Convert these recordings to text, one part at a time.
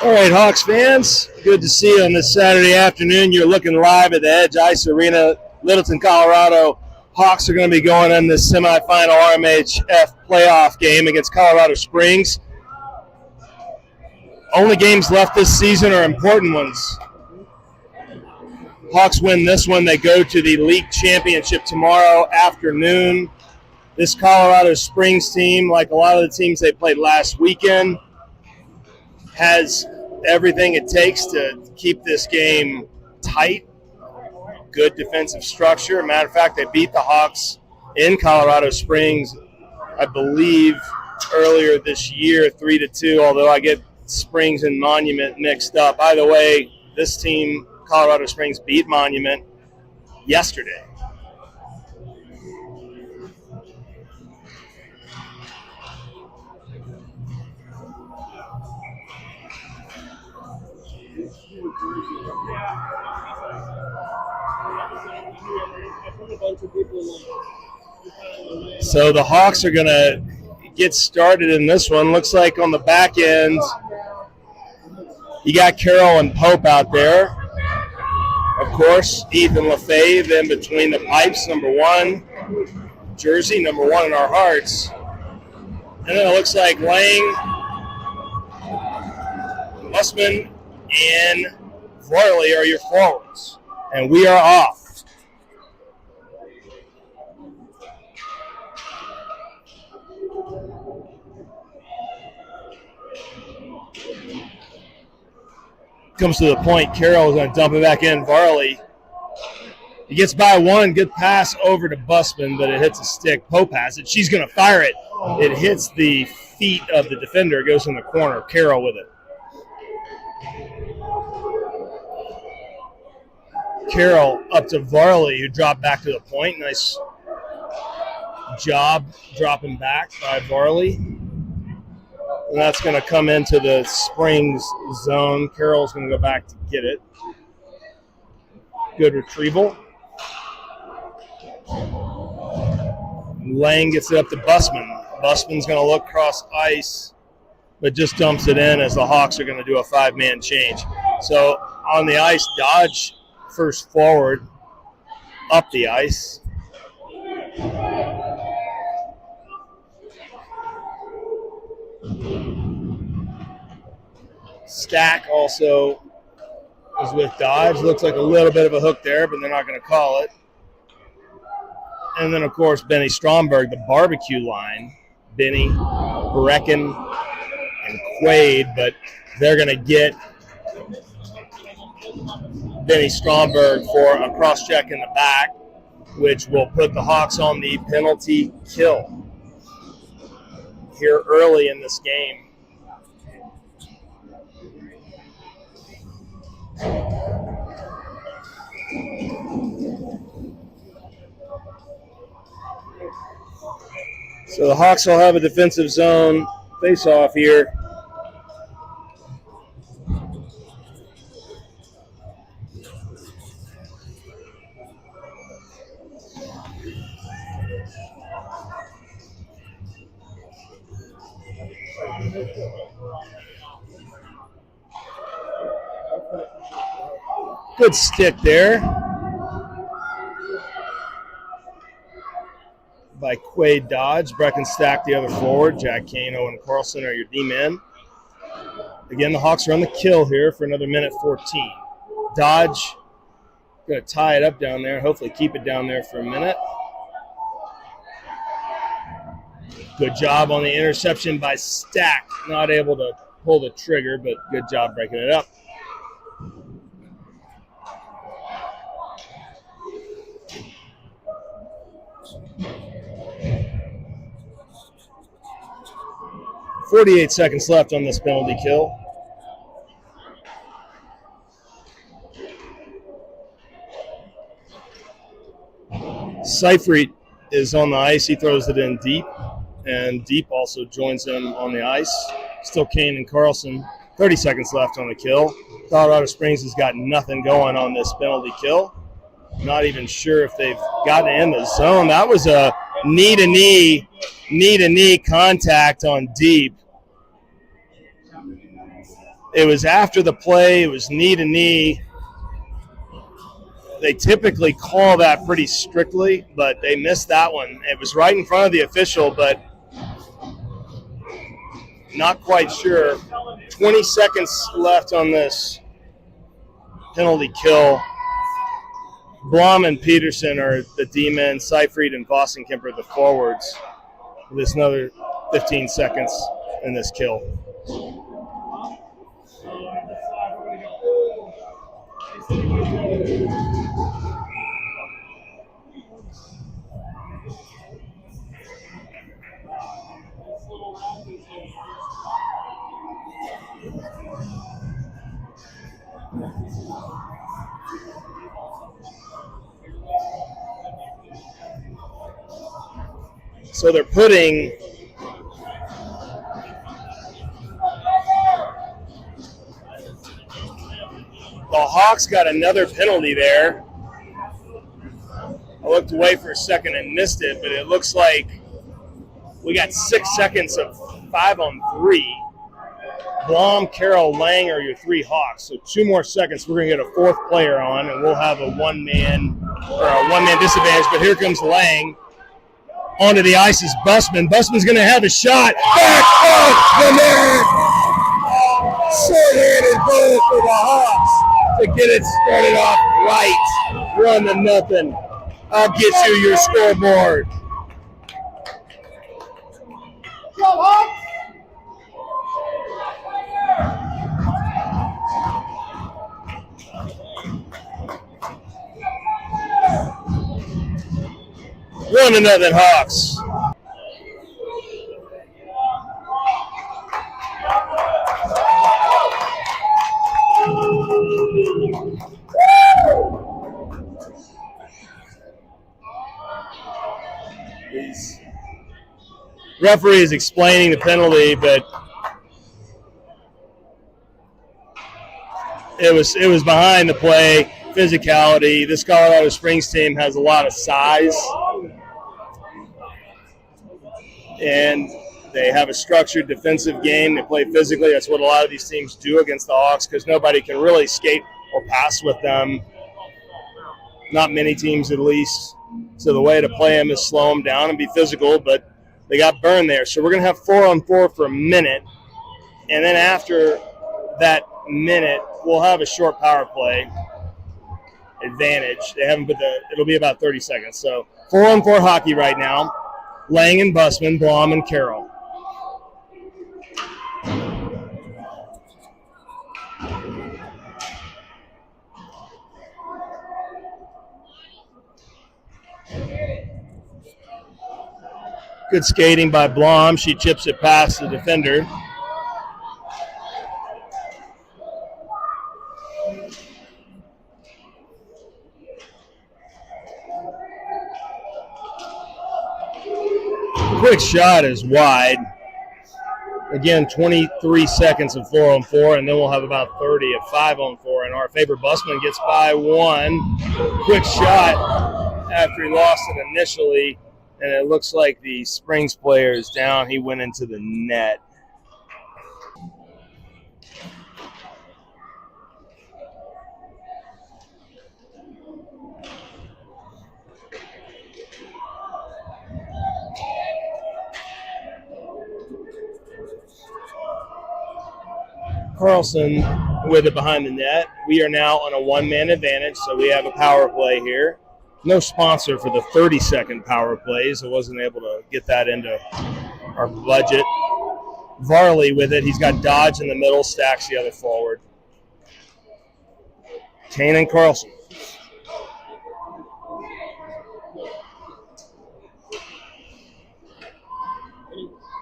All right, Hawks fans, good to see you on this Saturday afternoon. You're looking live at the Edge Ice Arena, Littleton, Colorado. Hawks are going to be going in this semifinal RMHF playoff game against Colorado Springs. Only games left this season are important ones. Hawks win this one, they go to the league championship tomorrow afternoon. This Colorado Springs team, like a lot of the teams they played last weekend, has everything it takes to keep this game tight. Good defensive structure. Matter of fact, they beat the Hawks in Colorado Springs, I believe, earlier this year, 3-2, although I get Springs and Monument mixed up. Either way, this team, Colorado Springs, beat Monument yesterday. So the Hawks are going to get started in this one. Looks like on the back end, you got Carroll and Pope out there. Of course, Ethan LaFave in between the pipes, number 1. Jersey, number 1 in our hearts. And then it looks like Lang, Mussman, and Varley are your forwards. And we are off. Comes to the point. Carroll is going to dump it back in. Varley. He gets by one. Good pass over to Bussman, but it hits a stick. Pope has it. She's going to fire it. It hits the feet of the defender. It goes in the corner. Carroll with it. Carroll up to Varley, who dropped back to the point. Nice job dropping back by Varley. And that's going to come into the Springs zone. Carroll's going to go back to get it. Good retrieval. Lang gets it up to Bussman. Bussman's going to look across ice, but just dumps it in as the Hawks are going to do a 5-man change. So on the ice, Dodge first forward up the ice. Stack also is with Dodge. Looks like a little bit of a hook there, but they're not going to call it. And then, of course, Benny Stromberg, the barbecue line. Benny, Brecken, and Quaid, but they're going to get Benny Stromberg for a cross-check in the back, which will put the Hawks on the penalty kill here early in this game. So the Hawks will have a defensive zone face-off here. Good stick there by Quaid Dodge. Brecken Stack, the other forward. Jack Kane, Owen Carlson are your D-men. Again, the Hawks are on the kill here for another minute 14. Dodge going to tie it up down there, hopefully keep it down there for a minute. Good job on the interception by Stack. Not able to pull the trigger, but good job breaking it up. .48 seconds left on this penalty kill. Seifert is on the ice. He throws it in deep, and Deep also joins him on the ice. Still Kane and Carlson. 30 seconds left on the kill. Colorado Springs has got nothing going on this penalty kill. Not even sure if they've gotten in the zone. That was a knee-to-knee contact on Deep. It was after the play. It was knee to knee. They typically call that pretty strictly, but they missed that one. It was right in front of the official, but not quite sure. 20 seconds left on this penalty kill. Blom and Peterson are the D-men. Seifried and Vostenkemper the forwards. There's another 15 seconds in this kill. So they're putting the Hawks got another penalty there. I looked away for a second and missed it, but it looks like we got 6 seconds of 5-on-3. Blom, Carroll, Lang are your 3 Hawks. So 2 more seconds. We're going to get a 4th player on, and we'll have a one-man disadvantage. But here comes Lang. Onto the ice is Busman. Busman's going to have a shot. Back off the net! Short-handed goal for the Hawks to get it started off right. 1-0. I'll get you your scoreboard. Go Hawks! One another Hawks. These referee is explaining the penalty, but it was behind the play. Physicality. This Colorado Springs team has a lot of size, and they have a structured defensive game. They play physically. That's what a lot of these teams do against the Hawks because nobody can really skate or pass with them. Not many teams, at least. So the way to play them is slow them down and be physical, but they got burned there. So we're going to have 4-on-4 for a minute, and then after that minute, we'll have a short power play advantage. They haven't put it'll be about 30 seconds. So 4-on-4 hockey right now. Lang and Busman, Blom and Carroll. Good skating by Blom. She chips it past the defender. Quick shot is wide. Again, 23 seconds of 4-on-4, and then we'll have about 30 of 5-on-4 in our favor. Busman gets by 1. Quick shot after he lost it initially, and it looks like the Springs player is down. He went into the net. Carlson with it behind the net. We are now on a one-man advantage, so we have a power play here. No sponsor for the 30-second power plays. I wasn't able to get that into our budget. Varley with it. He's got Dodge in the middle, Stacks the other forward. Kane and Carlson.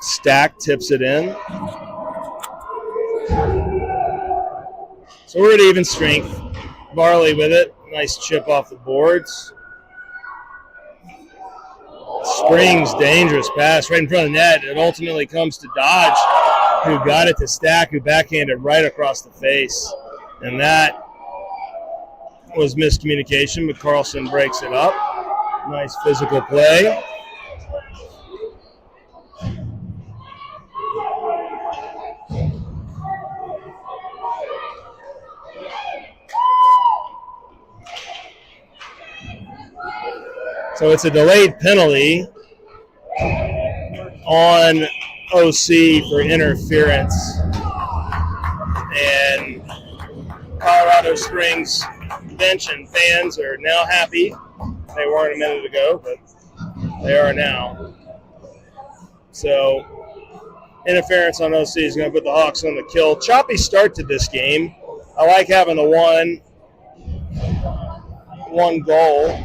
Stack tips it in. So we're at even strength. Varley with it. Nice chip off the boards. Springs, dangerous pass right in front of the net. It ultimately comes to Dodge, who got it to Stack, who backhanded right across the face. And that was miscommunication, but Carlson breaks it up. Nice physical play. So it's a delayed penalty on OC for interference. And Colorado Springs bench and fans are now happy. They weren't a minute ago, but they are now. So interference on OC is going to put the Hawks on the kill. Choppy start to this game. I like having the one goal.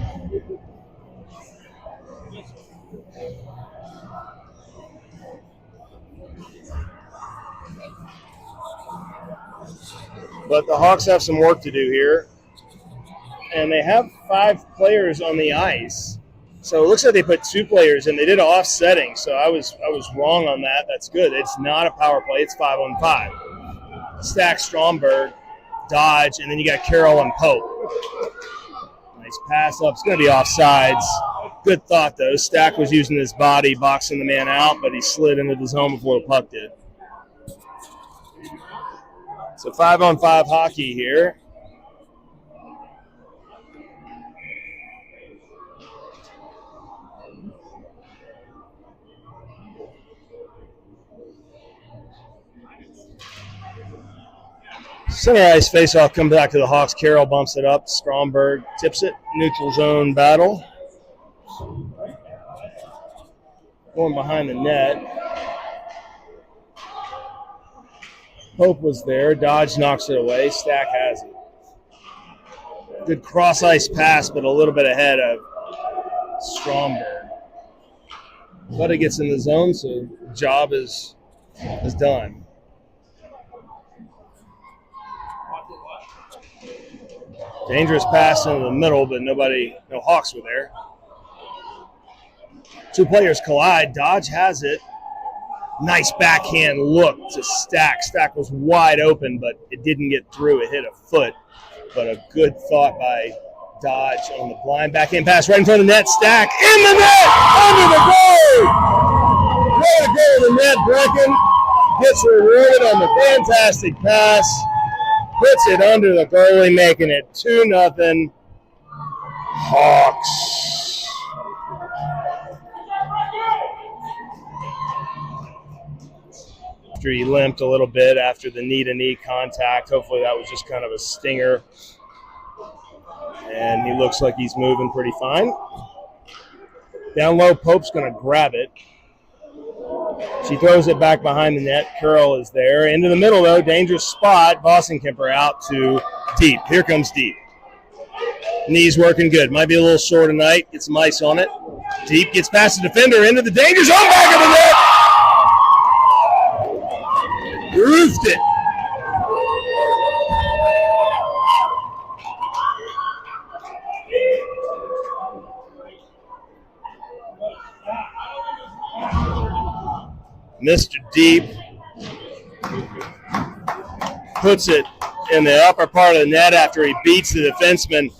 But the Hawks have some work to do here. And they have 5 players on the ice. So it looks like they put 2 players in. They did offsetting, so I was wrong on that. That's good. It's not a power play. It's 5-on-5. Stack, Stromberg, Dodge, and then you got Carroll and Pope. Nice pass up. It's going to be offsides. Good thought, though. Stack was using his body, boxing the man out, but he slid into the zone before the puck did. So 5-on-5 hockey here. Center ice faceoff comes back to the Hawks. Carroll bumps it up. Stromberg tips it. Neutral zone battle. Going behind the net. Pope was there. Dodge knocks it away. Stack has it. Good cross-ice pass, but a little bit ahead of Stromberg. But it gets in the zone, so the job is done. Dangerous pass into the middle, but no Hawks were there. 2 players collide. Dodge has it. Nice backhand look to Stack. Stack was wide open, but it didn't get through. It hit a foot, but a good thought by Dodge on the blind backhand pass right in front of the net. Stack in the net, under the goal. Way to go to the net. Brecken gets rewarded on the fantastic pass. Puts it under the goalie, making it 2-0 Hawks. After he limped a little bit after the knee-to-knee contact. Hopefully that was just kind of a stinger. And he looks like he's moving pretty fine. Down low, Pope's going to grab it. She throws it back behind the net. Carroll is there. Into the middle, though. Dangerous spot. Bossenkemper out to Deep. Here comes Deep. Knees working good. Might be a little sore tonight. Get some ice on it. Deep gets past the defender. Into the danger zone. Back of the net. Roofed it. Mr. Deep puts it in the upper part of the net after he beats the defenseman.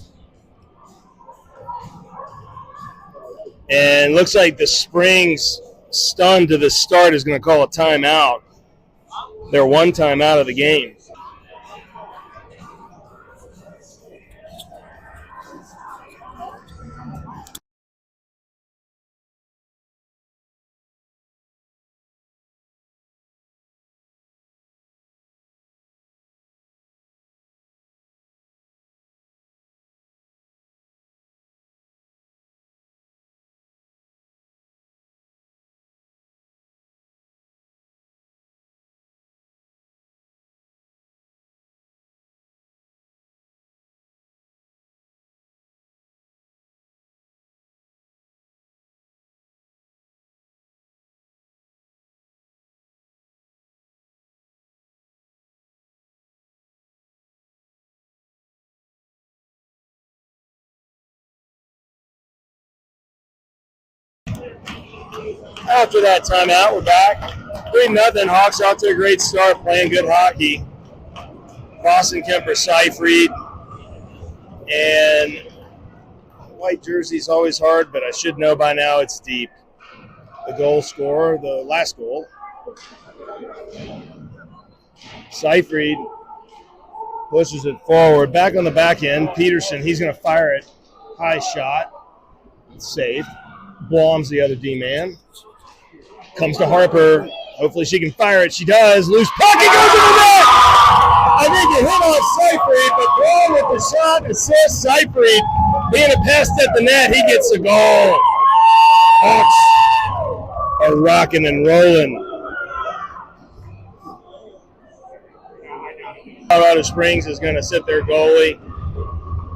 And looks like the Springs, stunned to the start, is going to call a timeout. They're 1 timeout of the game. After that timeout, we're back. 3-0. Hawks out to a great start, playing good hockey. Bossenkemper, Seyfried, and white jersey's always hard, but I should know by now it's Deep. The goal scorer, the last goal. Seyfried pushes it forward. Back on the back end, Peterson, he's going to fire it. High shot. Saved. Blom's the other D-man. Comes to Harper. Hopefully she can fire it. She does. Loose puck. It goes in the net. I think it hit off Seyfried, but Blom with the shot assist. Seyfried being a pest at the net. He gets a goal. Hawks are rocking and rolling. Colorado Springs is going to sit their goalie.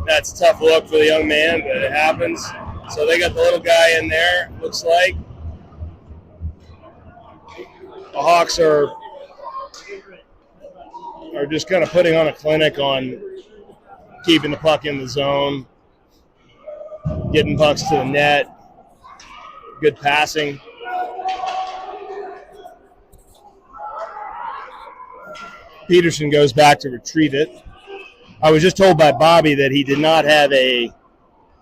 That's a tough look for the young man, but it happens. So they got the little guy in there, looks like. The Hawks are just kind of putting on a clinic on keeping the puck in the zone, getting pucks to the net, good passing. Peterson goes back to retrieve it. I was just told by Bobby that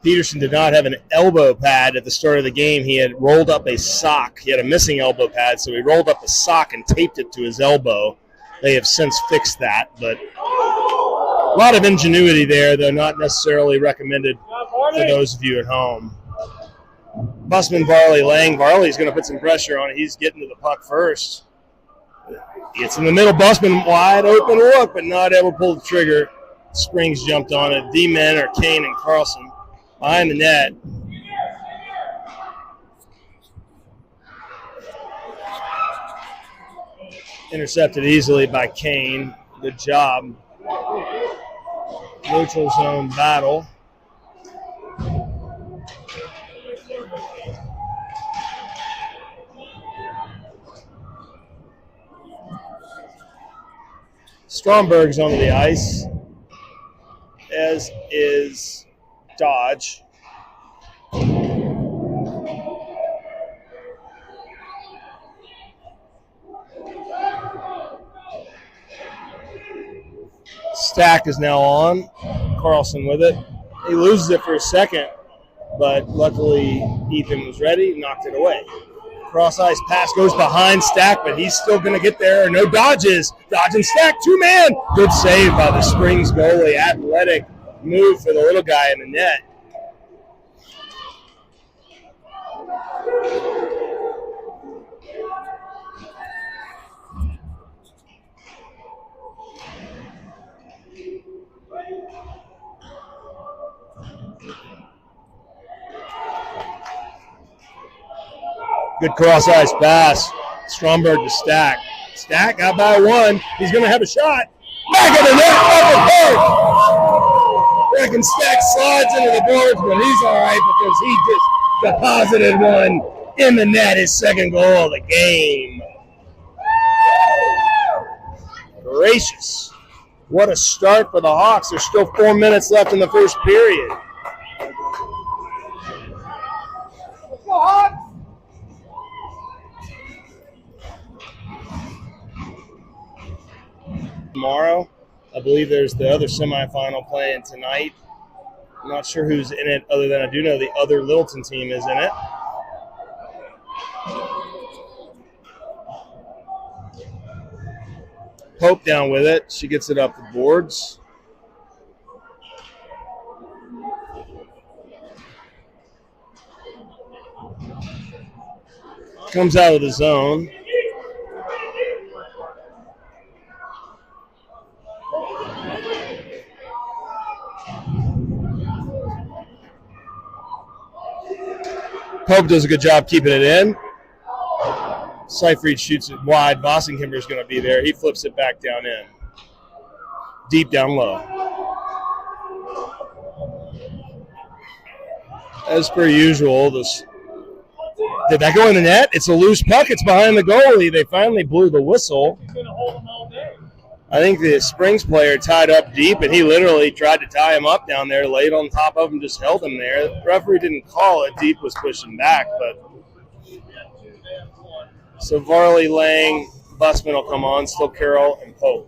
Peterson did not have an elbow pad at the start of the game. He had rolled up a sock. He had a missing elbow pad, so he rolled up a sock and taped it to his elbow. They have since fixed that, but a lot of ingenuity there, though not necessarily recommended for those of you at home. Busman, Varley, Lang. Varley's going to put some pressure on it. He's getting to the puck first. It's in the middle. Busman wide open look, but not able to pull the trigger. Springs jumped on it. D-men are Kane and Carlson behind the net. Intercepted easily by Kane. Good job. Neutral zone battle. Stromberg's onto the ice, as is Dodge. Stack is now on. Carlson with it. He loses it for a second, but luckily Ethan was ready, knocked it away. Cross-ice pass goes behind Stack, but he's still going to get there. No dodges. Dodge and Stack, two-man. Good save by the Springs goalie. Athletic move for the little guy in the net. Good cross-ice pass. Stromberg to Stack. Stack got by one. He's going to have a shot. Back of the net, upper board. Reckon Stack slides into the boards, but he's all right because he just deposited one in the net, his second goal of the game. Gracious. What a start for the Hawks. There's still 4 minutes left in the first period. Tomorrow, I believe there's the other semifinal playing tonight. I'm not sure who's in it, other than I do know the other Littleton team is in it. Pope down with it. She gets it up the boards. Comes out of the zone. Pope does a good job keeping it in. Seyfried shoots it wide. Bossenkimber is going to be there. He flips it back down in. Deep down low. As per usual, did that go in the net? It's a loose puck. It's behind the goalie. They finally blew the whistle. I think the Springs player tied up deep, and he literally tried to tie him up down there, laid on top of him, just held him there. The referee didn't call it. Deep was pushing back, but so Varley, Lang, Busman will come on, still Carroll and Pope.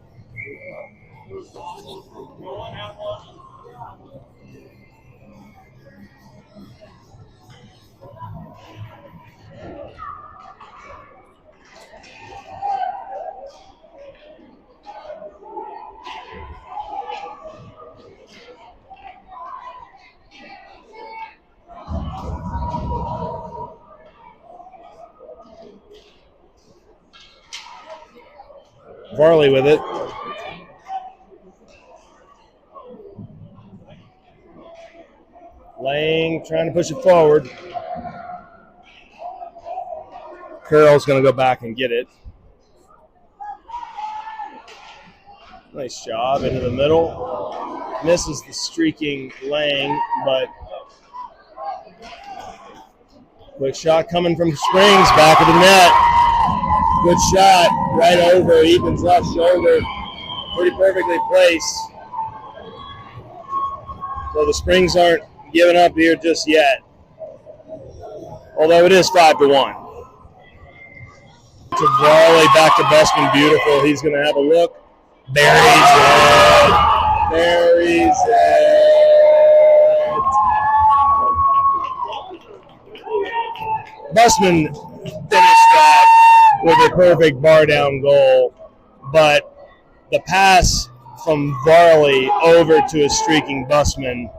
Varley with it. Lang trying to push it forward. Carroll's going to go back and get it. Nice job into the middle. Misses the streaking Lang, but quick shot coming from Springs, back of the net. Good shot, right over Ethan's left shoulder. Pretty perfectly placed. So the Springs aren't giving up here just yet. Although it is 5-1. To Varley, back to Busman, beautiful. He's going to have a look. Buries it. Buries it. Busman finished that with a perfect bar down goal, but the pass from Varley over to a streaking Busman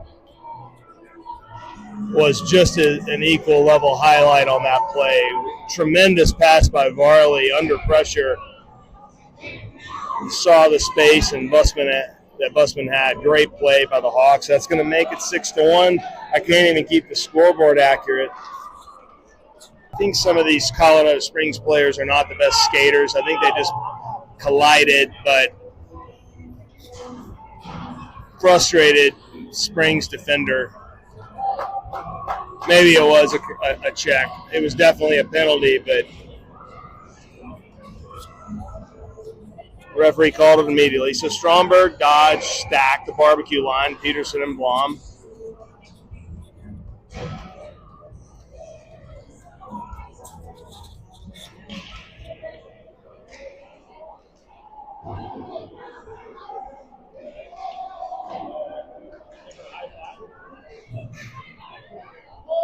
was just an equal level highlight on that play. Tremendous pass by Varley under pressure. You saw the space and Busman had. Great play by the Hawks. That's going to make it 6-1. I can't even keep the scoreboard accurate. I think some of these Colorado Springs players are not the best skaters. I think they just collided, but frustrated Springs defender. Maybe it was a check. It was definitely a penalty, but the referee called it immediately. So Stromberg, Dodge, Stack, the barbecue line, Peterson and Blom.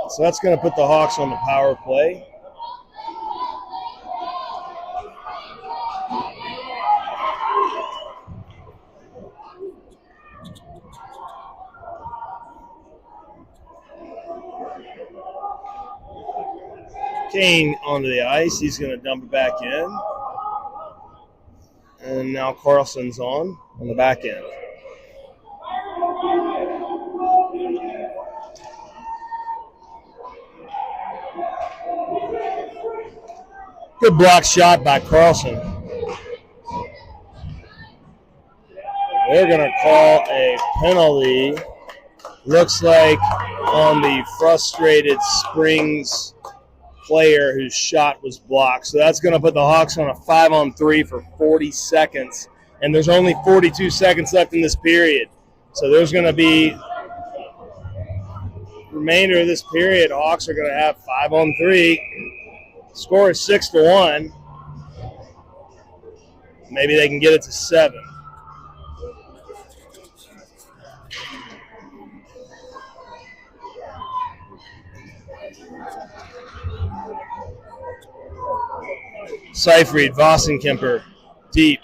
So that's going to put the Hawks on the power play. Kane onto the ice. He's going to dump it back in. And now Carlson's on the back end. Good block shot by Carlson. They're going to call a penalty. Looks like on the frustrated Springs player whose shot was blocked. So that's going to put the Hawks on a 5-on-3 for 40 seconds. And there's only 42 seconds left in this period. So there's going to be remainder of this period. Hawks are going to have 5-on-3. Score is 6-1. Maybe they can get it to 7. Seifried, Vossenkemper, deep.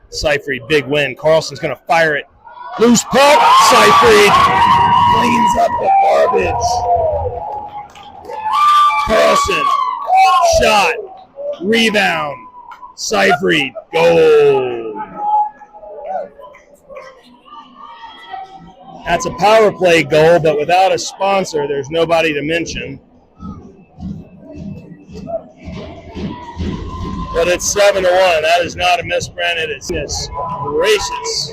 Seifried, big win. Carlson's going to fire it. Loose puck. Seifried cleans up the garbage. Carlson, shot, rebound. Seifried, goal. That's a power play goal, but without a sponsor, there's nobody to mention. But it's 7-1. That is not a misprint. It is gracious.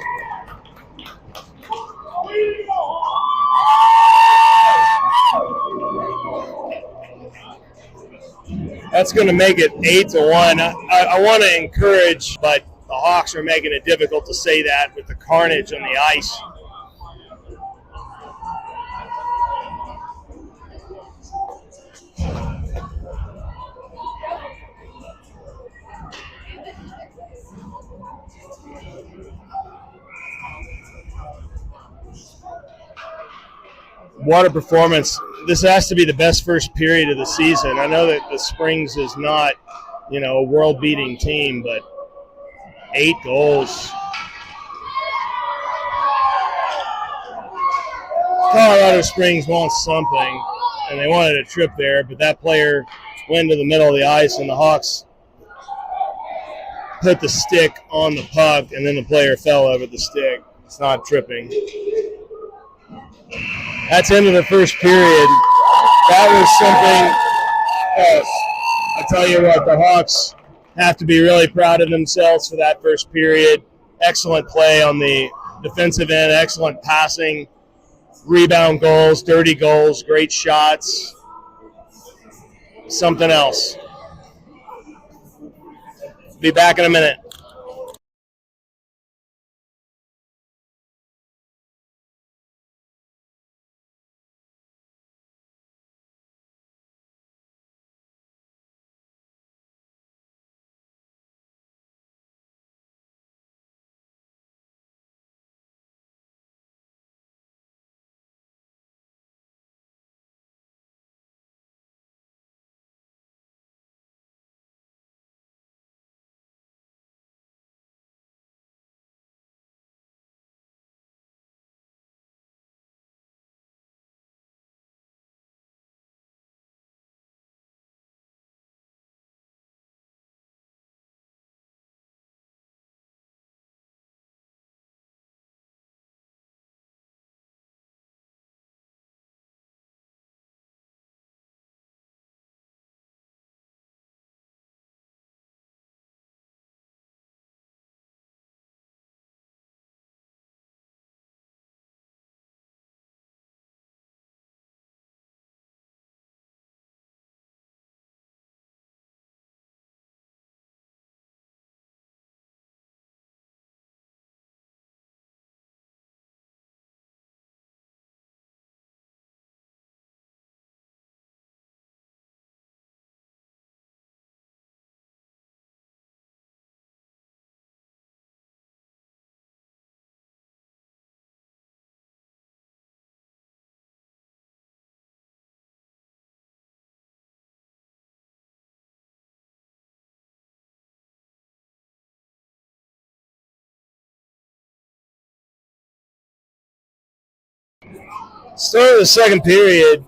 That's going to make it 8-1. I want to encourage, but the Hawks are making it difficult to say that with the carnage on the ice. Water performance, this has to be the best first period of the season. I know that the Springs is not, a world-beating team, but 8 goals. Colorado Springs wants something, and they wanted a trip there, but that player went to the middle of the ice, and the Hawks put the stick on the puck, and then the player fell over the stick. It's not tripping. That's end of the first period. That was something else. I tell you what, the Hawks have to be really proud of themselves for that first period. Excellent play on the defensive end, excellent passing, rebound goals, dirty goals, great shots. Something else. Be back in a minute. Start of the second period.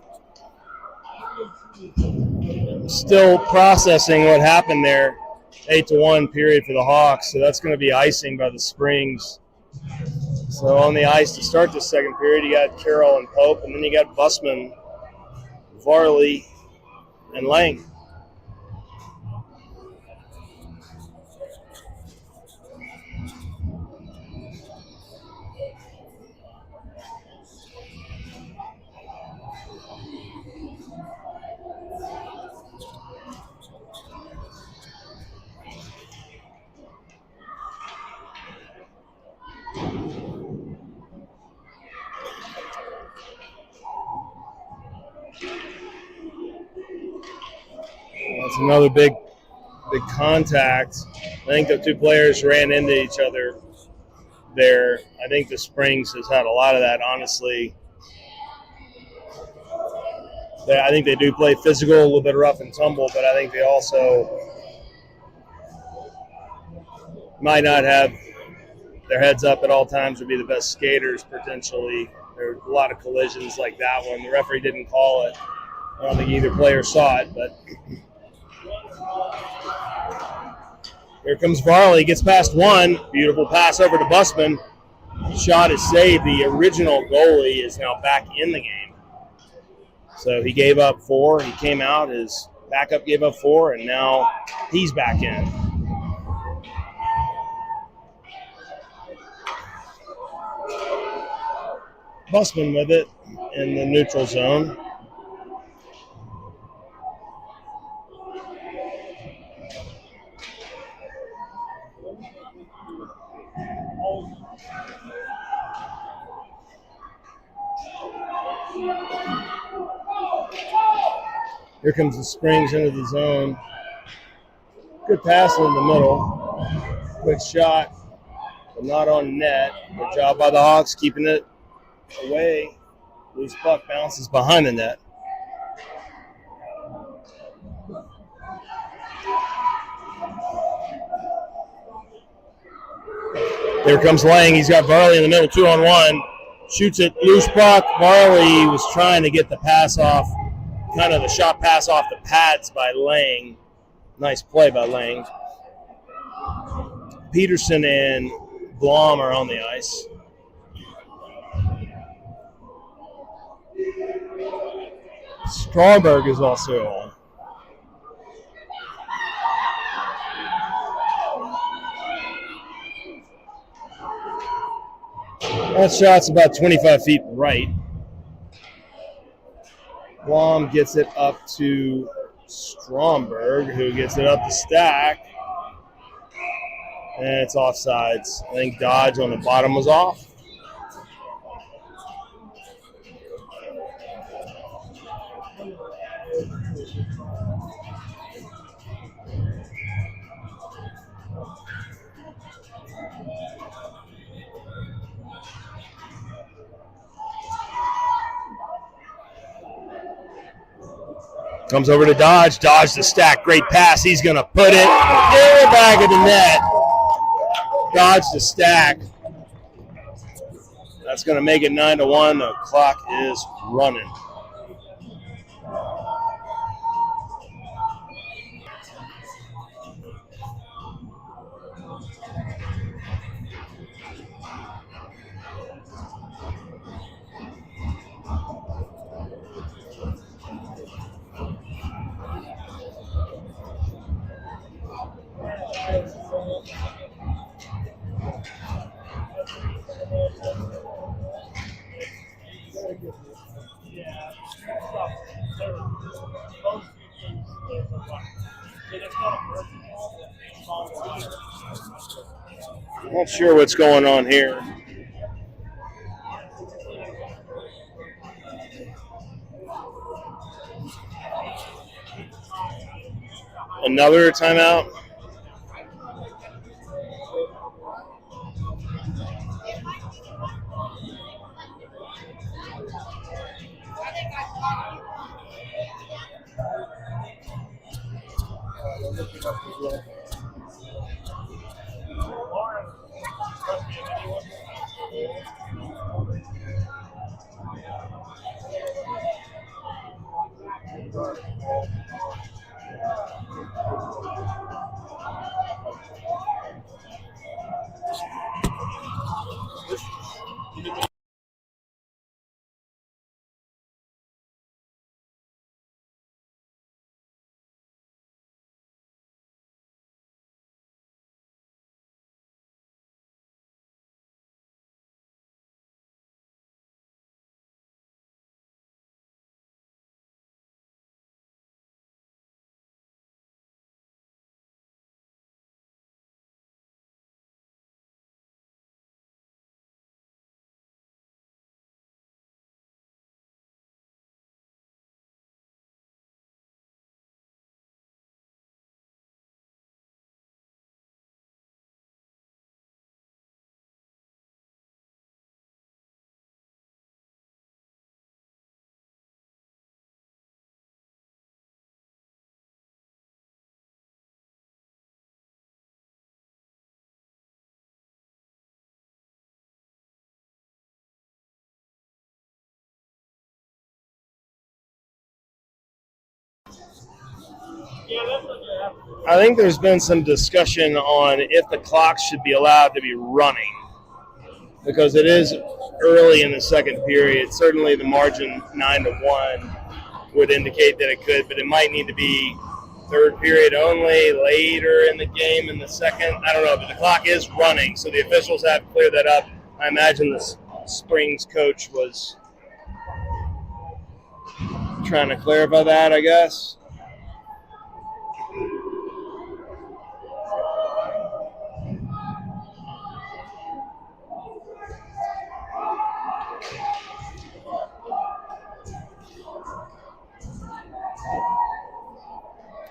Still processing what happened there. 8-1 period for the Hawks, so that's going to be icing by the Springs. So on the ice to start the second period, you got Carroll and Pope, and then you got Busman, Varley, and Lang. That's another big contact. I think the two players ran into each other there. I think the Springs has had a lot of that, honestly. I think they do play physical, a little bit rough and tumble, but I think they also might not have their heads up at all times, would be the best skaters potentially. There were a lot of collisions like that one. The referee didn't call it. I don't think either player saw it, but here comes Varley, gets past one. Beautiful pass over to Busman. Shot is saved. The original goalie is now back in the game. So he gave up 4. He came out. His backup gave up 4, and now he's back in. Busman with it in the neutral zone. Here comes the Springs into the zone. Good pass in the middle. Quick shot, but not on net. Good job by the Hawks keeping it away. Loose puck bounces behind the net. There comes Lang. He's got Varley in the middle, 2-on-1. Shoots it, loose puck. Varley was trying to get the pass off, kind of the shot pass off the pads by Lang. Nice play by Lang. Peterson and Blom are on the ice. Stromberg is also on. That shot's about 25 feet right. Blom gets it up to Stromberg, who gets it up the stack. And it's offsides. I think Dodge on the bottom was off. Comes over to Dodge. Dodge the stack. Great pass. He's going to put it in the back of the net. Dodge the stack. That's going to make it 9-1. The clock is running. Not sure what's going on here. Another timeout. I think there's been some discussion on if the clock should be allowed to be running because it is early in the second period. Certainly the margin 9-1 would indicate that it could, but it might need to be third period only, later in the game in the second. I don't know, but the clock is running, so the officials have cleared that up. I imagine the Springs coach was trying to clarify that, I guess.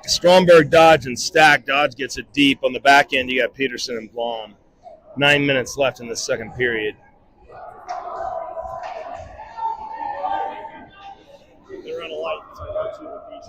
Stromberg, Dodge, and Stack. Dodge gets it deep. On the back end, you got Peterson and Blom. 9 minutes left in the second period. They're on a light, so go to the piece.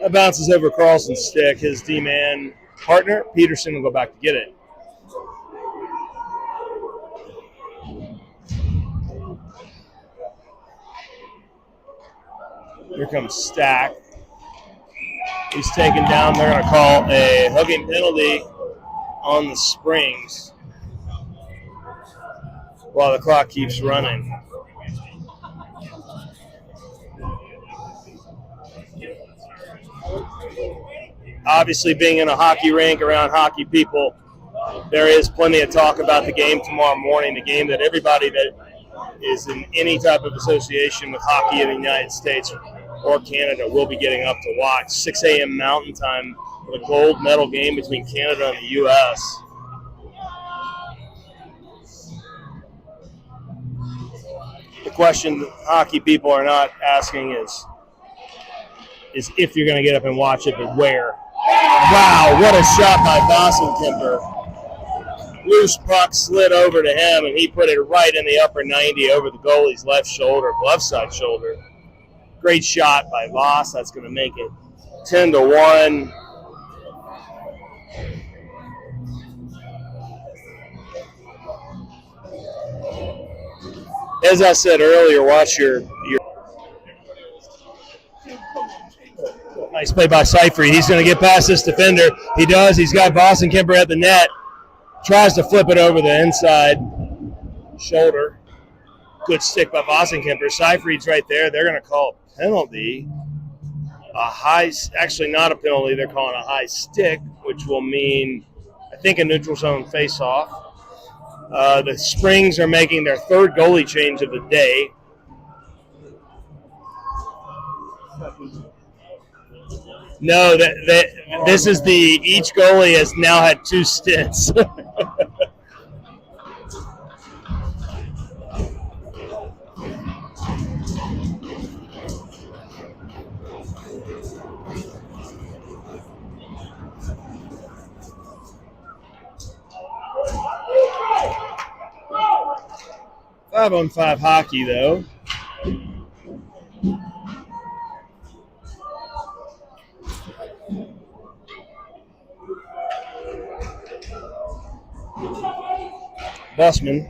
That bounces over Carlson's stick. His D-man partner. Peterson will go back to get it. Here comes Stack. He's taken down. They're going to call a hugging penalty on the Springs while the clock keeps running. Obviously, being in a hockey rink around hockey people, there is plenty of talk about the game tomorrow morning, the game that everybody that is in any type of association with hockey in the United States or Canada will be getting up to watch. 6 a.m. Mountain Time for the gold medal game between Canada and the U.S. The question hockey people are not asking is if you're going to get up and watch it, but where. Wow, what a shot by Bossenkemper. Loose puck slid over to him, and he put it right in the upper 90 over the goalie's left side shoulder. Great shot by Voss. That's going to make it 10-1. As I said earlier, watch your nice play by Seifried. He's going to get past this defender. He does. He's got Bossenkemper at the net. Tries to flip it over the inside shoulder. Good stick by Bossenkemper. Seifried's right there. They're going to call a penalty. Actually not a penalty. They're calling a high stick, which will mean, I think, a neutral zone face-off. The Springs are making their third goalie change of the day. No, this is each goalie has now had 2 stints. Five-on-five hockey, though. Bussman.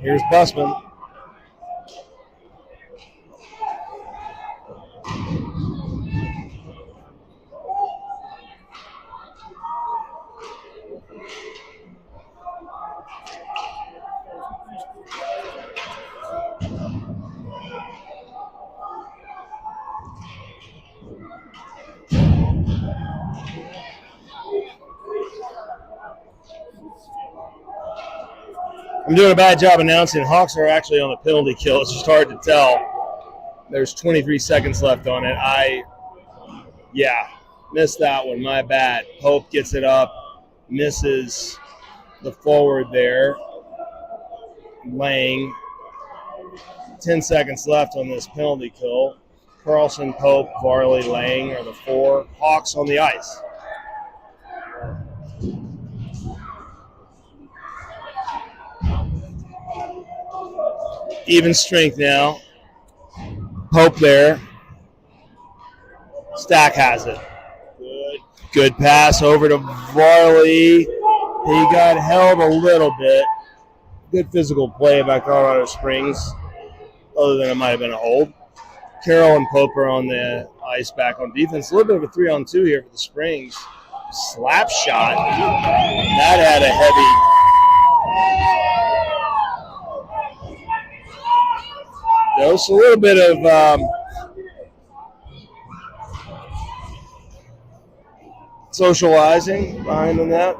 Here's Bussman. I'm doing a bad job announcing. Hawks are actually on the penalty kill. It's just hard to tell. There's 23 seconds left on it. Missed that one. My bad. Pope gets it up, misses the forward there. Lang. 10 seconds left on this penalty kill. Carlson, Pope, Varley, Lang are the 4. Hawks on the ice. Even strength now. Pope there. Stack has it. Good pass over to Varley. He got held a little bit. Good physical play by Colorado Springs, other than it might have been a hold. Carroll and Pope are on the ice back on defense. A little bit of a 3-on-2 here for the Springs. Slap shot. That had a heavy... Just a little bit of socializing behind the net.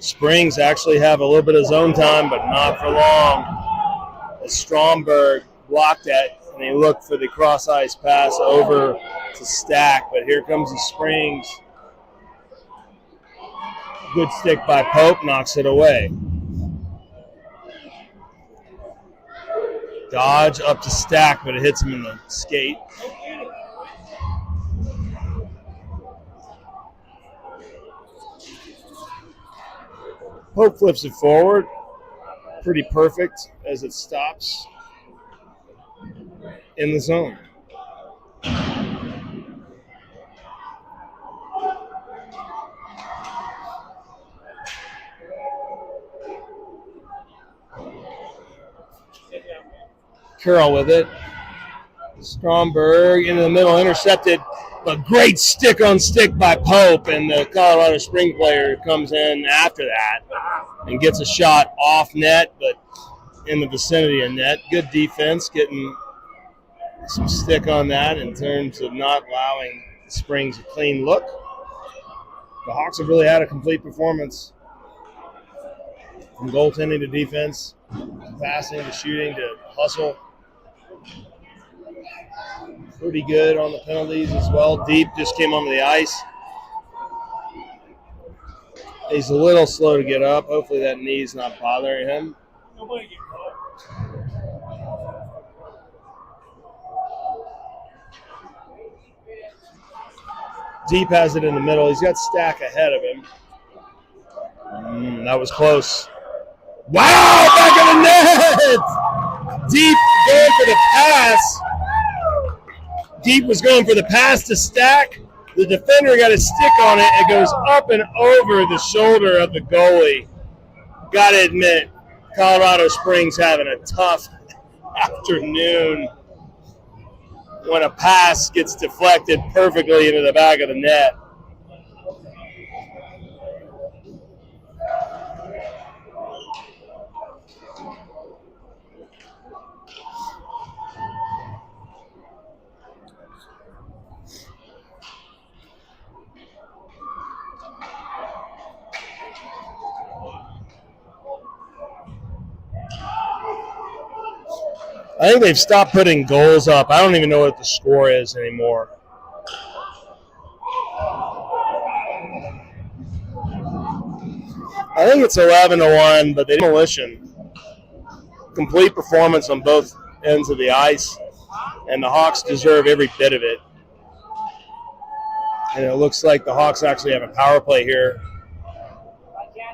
Springs actually have a little bit of zone time, but not for long. As Stromberg blocked that, and he looked for the cross-ice pass over to Stack, but here comes the Springs. Good stick by Pope, knocks it away. Dodge up to stack, but it hits him in the skate. Pope flips it forward. Pretty perfect as it stops in the zone. Carroll with it. Stromberg into the middle, intercepted. A great stick-on-stick by Pope, and the Colorado Spring player comes in after that and gets a shot off net, but in the vicinity of net. Good defense, getting some stick on that in terms of not allowing the Springs a clean look. The Hawks have really had a complete performance from goaltending to defense, to passing to shooting to hustle. Pretty good on the penalties as well. Deep just came onto the ice. He's a little slow to get up. Hopefully that knee's not bothering him. Deep has it in the middle. He's got Stack ahead of him. That was close. Wow, back of the net! Deep going for the pass. Deep was going for the pass to Stack. The defender got a stick on it. It goes up and over the shoulder of the goalie. Got to admit, Colorado Springs having a tough afternoon when a pass gets deflected perfectly into the back of the net. I think they've stopped putting goals up. I don't even know what the score is anymore. I think it's 11-1, but they did demolition. Complete performance on both ends of the ice, and the Hawks deserve every bit of it. And it looks like the Hawks actually have a power play here,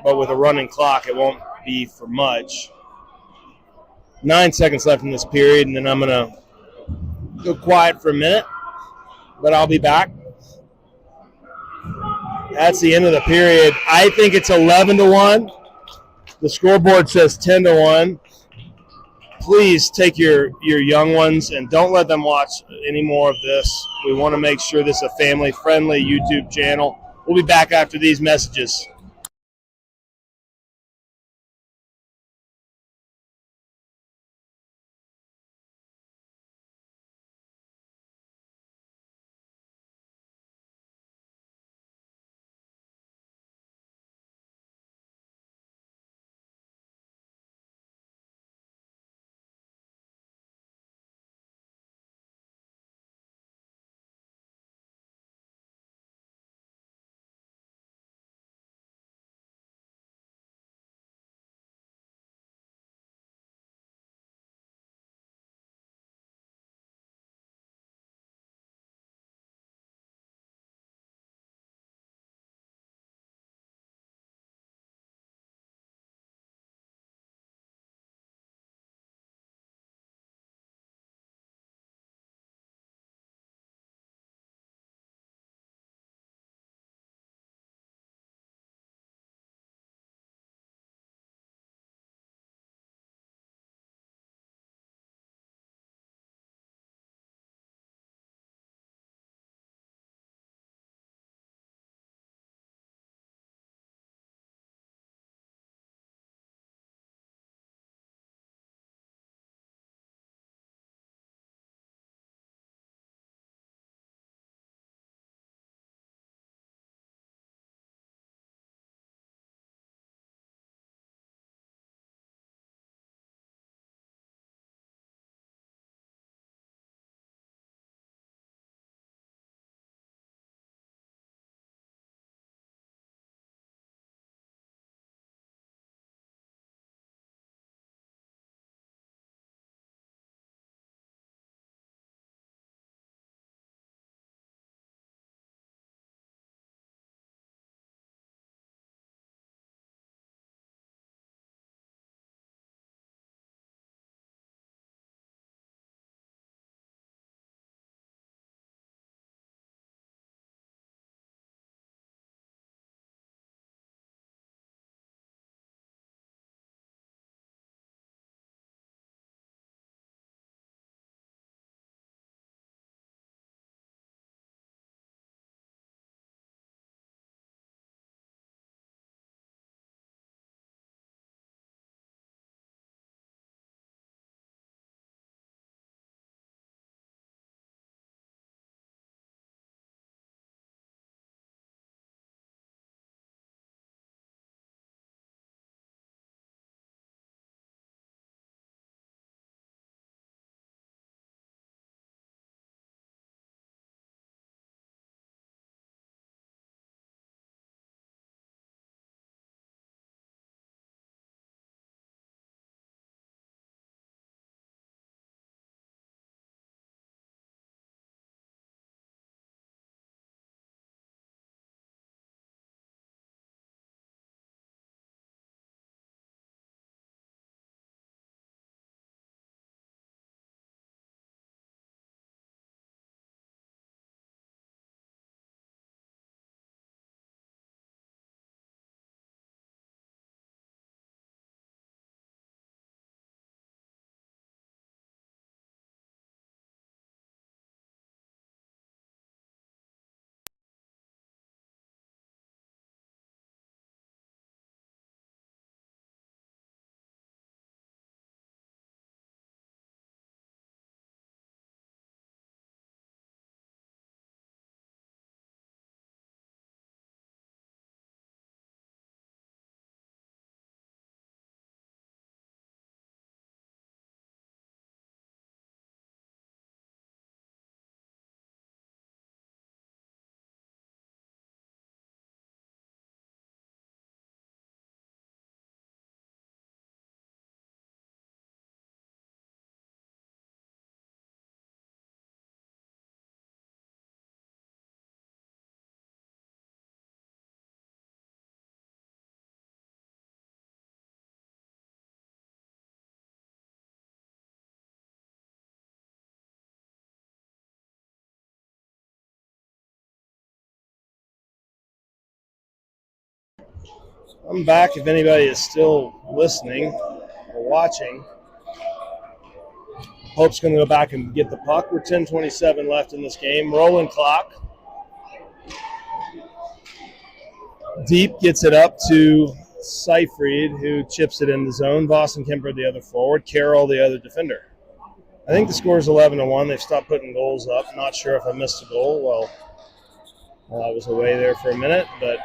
but with a running clock, it won't be for much. 9 seconds left in this period, and then I'm going to go quiet for a minute, but I'll be back. That's the end of the period. I think it's 11-1. The scoreboard says 10-1. Please take your young ones and don't let them watch any more of this. We want to make sure this is a family-friendly YouTube channel. We'll be back after these messages. I'm back if anybody is still listening or watching. Hope's going to go back and get the puck. We're 10:27 left in this game. Rolling clock. Deep gets it up to Seyfried, who chips it in the zone. Boston Kemper, the other forward. Carroll, the other defender. I think the score is 11-1. They've stopped putting goals up. Not sure if I missed a goal. Well, I was away there for a minute, but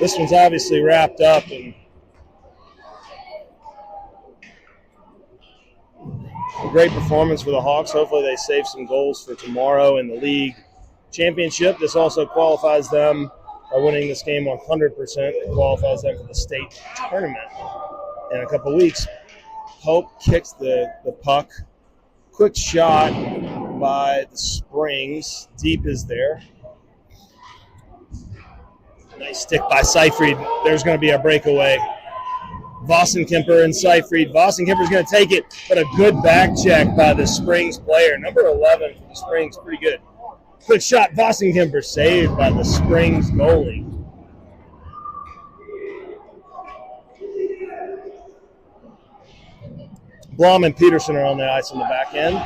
this one's obviously wrapped up, and a great performance for the Hawks. Hopefully they save some goals for tomorrow in the league championship. This also qualifies them by winning this game 100%. It qualifies them for the state tournament in a couple weeks. Hope kicks the puck. Quick shot by the Springs. Deep is there. Nice stick by Seyfried. There's going to be a breakaway. Vossen Kemper and Seyfried. Vossen Kemper's going to take it, but a good back check by the Springs player. Number 11 for the Springs, pretty good. Quick shot, Vossen Kemper saved by the Springs goalie. Blom and Peterson are on the ice on the back end.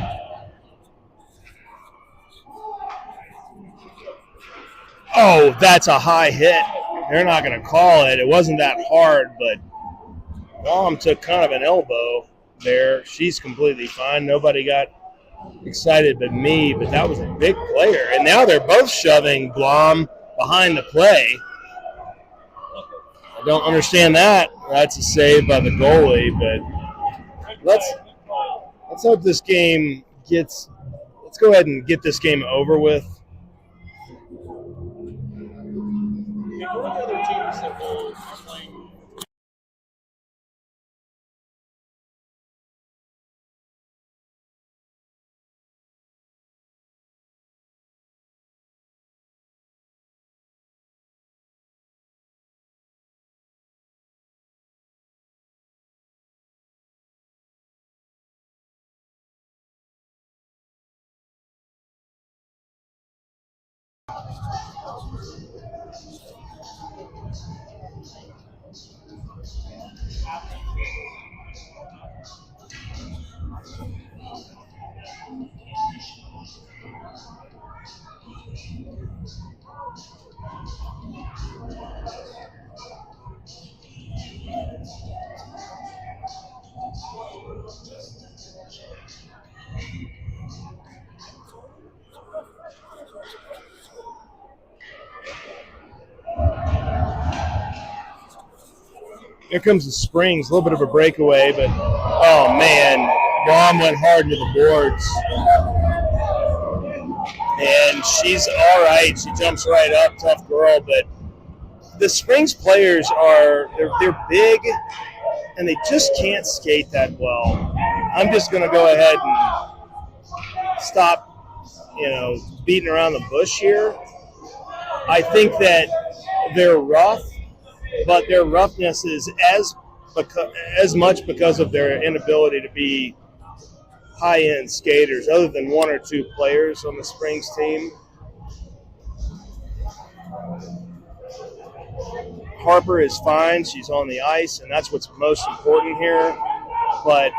Oh, that's a high hit. They're not going to call it. It wasn't that hard, but Blom took kind of an elbow there. She's completely fine. Nobody got excited but me, but that was a big player. And now they're both shoving Blom behind the play. I don't understand that. That's a save by the goalie, but let's hope this game let's go ahead and get this game over with. Here comes the Springs, a little bit of a breakaway, but oh man, Blom went hard into the boards. And she's all right. She jumps right up, tough girl. But the Springs players they're big, and they just can't skate that well. I'm just going to go ahead and stop, beating around the bush here. I think that they're rough, but their roughness is as much because of their inability to be high-end skaters, other than one or two players on the Springs team. Harper is fine. She's on the ice, and that's what's most important here. But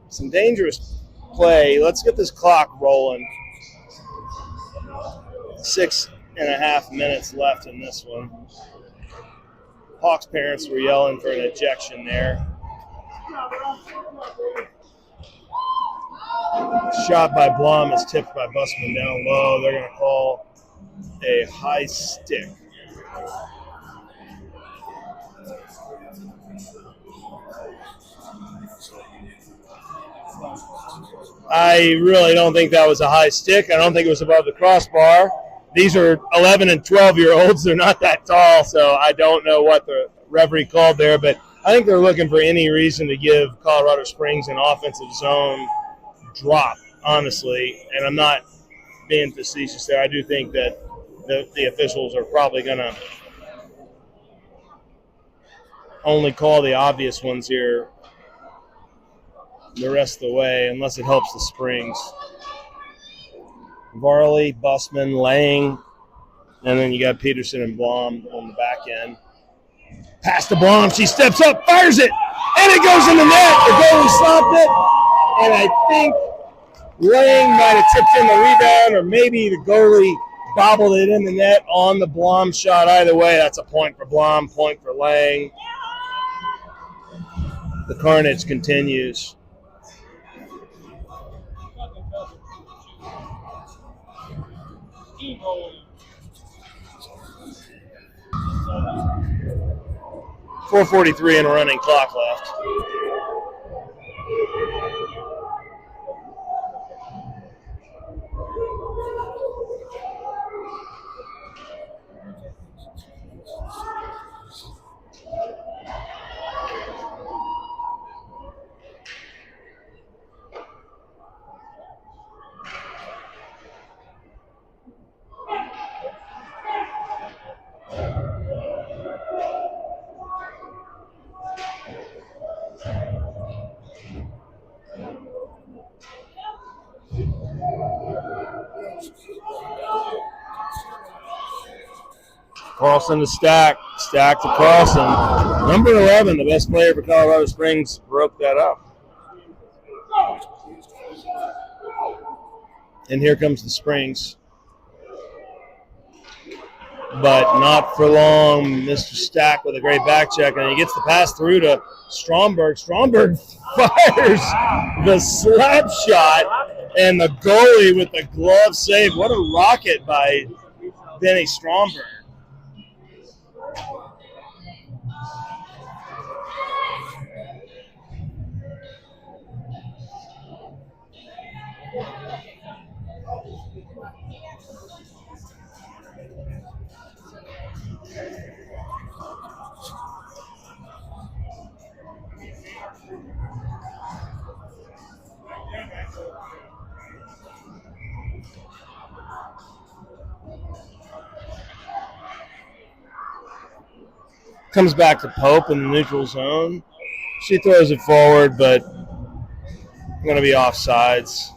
some dangerous play. Let's get this clock rolling. 6.5 minutes left in this one. Hawks parents were yelling for an ejection there. Shot by Blom is tipped by Busman down low. They're going to call a high stick. I really don't think that was a high stick. I don't think it was above the crossbar. These are 11 and 12-year-olds. They're not that tall, so I don't know what the referee called there. But I think they're looking for any reason to give Colorado Springs an offensive zone drop, honestly. And I'm not being facetious there. I do think that the officials are probably going to only call the obvious ones here the rest of the way, unless it helps the Springs. Varley, Busman, Lang, and then you got Peterson and Blom on the back end. Pass to Blom. She steps up, fires it, and it goes in the net. The goalie stopped it, and I think Lang might have tipped in the rebound, or maybe the goalie bobbled it in the net on the Blom shot. Either way, that's a point for Blom, point for Lang. The carnage continues. .443 and a running clock left. Carlson to Stack. Stack to Carlson. Number 11, the best player for Colorado Springs, broke that up. And here comes the Springs. But not for long. Mr. Stack with a great back check, and he gets the pass through to Stromberg. Stromberg fires the slap shot, and the goalie with the glove save. What a rocket by Benny Stromberg. Comes back to Pope in the neutral zone. She throws it forward, but going to be offsides.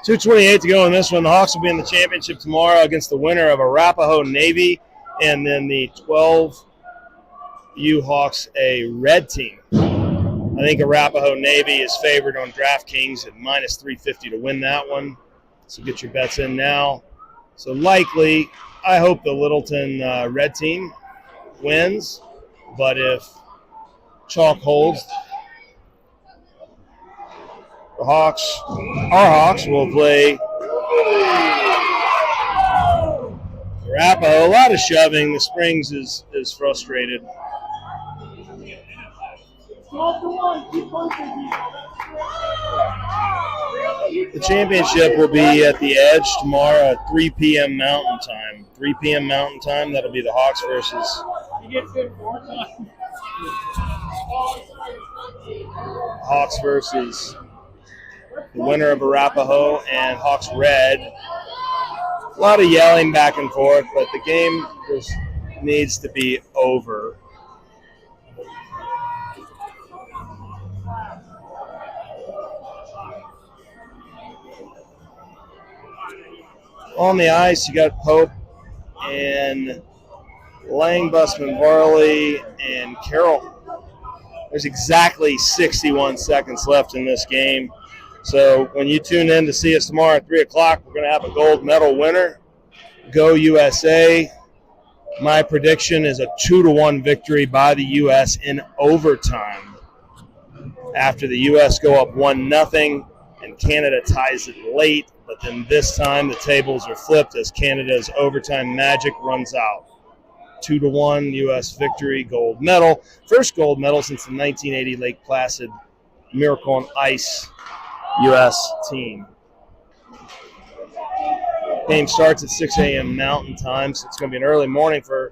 .228 to go in this one. The Hawks will be in the championship tomorrow against the winner of Arapahoe Navy and then the 12U Hawks, a red team. I think Arapahoe Navy is favored on DraftKings at -350 to win that one. So get your bets in now. So likely, I hope the Littleton red team wins. But if chalk holds, the Hawks, our Hawks, will play Arapahoe. A lot of shoving. The Springs is frustrated. The championship will be at the Edge tomorrow at 3 p.m. Mountain Time. 3 p.m. Mountain Time. That'll be the Hawks versus the winner of Arapahoe and Hawks Red. A lot of yelling back and forth, but the game just needs to be over. On the ice, you got Pope and Lang, Busman, Varley, and Carroll. There's exactly 61 seconds left in this game. So when you tune in to see us tomorrow at 3 o'clock, we're going to have a gold medal winner. Go USA. My prediction is a 2-1 victory by the U.S. in overtime. After the U.S. go up 1-0 and Canada ties it late. But then this time the tables are flipped as Canada's overtime magic runs out. 2-1 U.S. victory, gold medal. First gold medal since the 1980 Lake Placid Miracle on Ice U.S. team. Game starts at 6 a.m. Mountain Time, so it's going to be an early morning for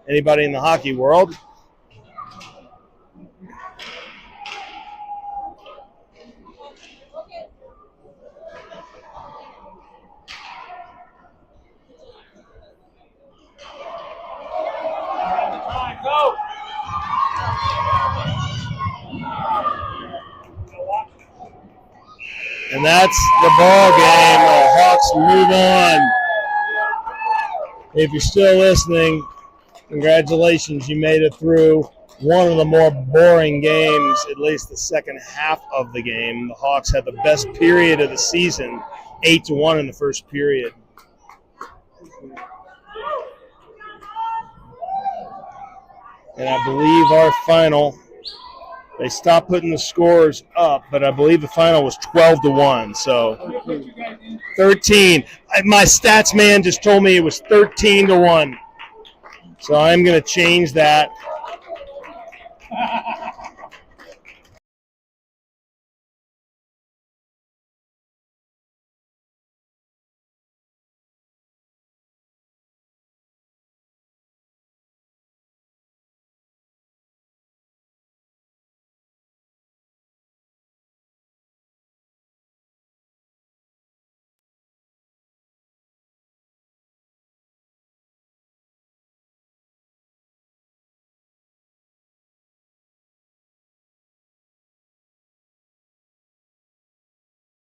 anybody in the hockey world. And that's the ball game. The Hawks move on. If you're still listening, congratulations. You made it through one of the more boring games, at least the second half of the game. The Hawks had the best period of the season, 8-1 in the first period. And I believe our final, they stopped putting the scores up, but I believe the final was 12-1. So 13. My stats man just told me it was 13-1. So I'm going to change that.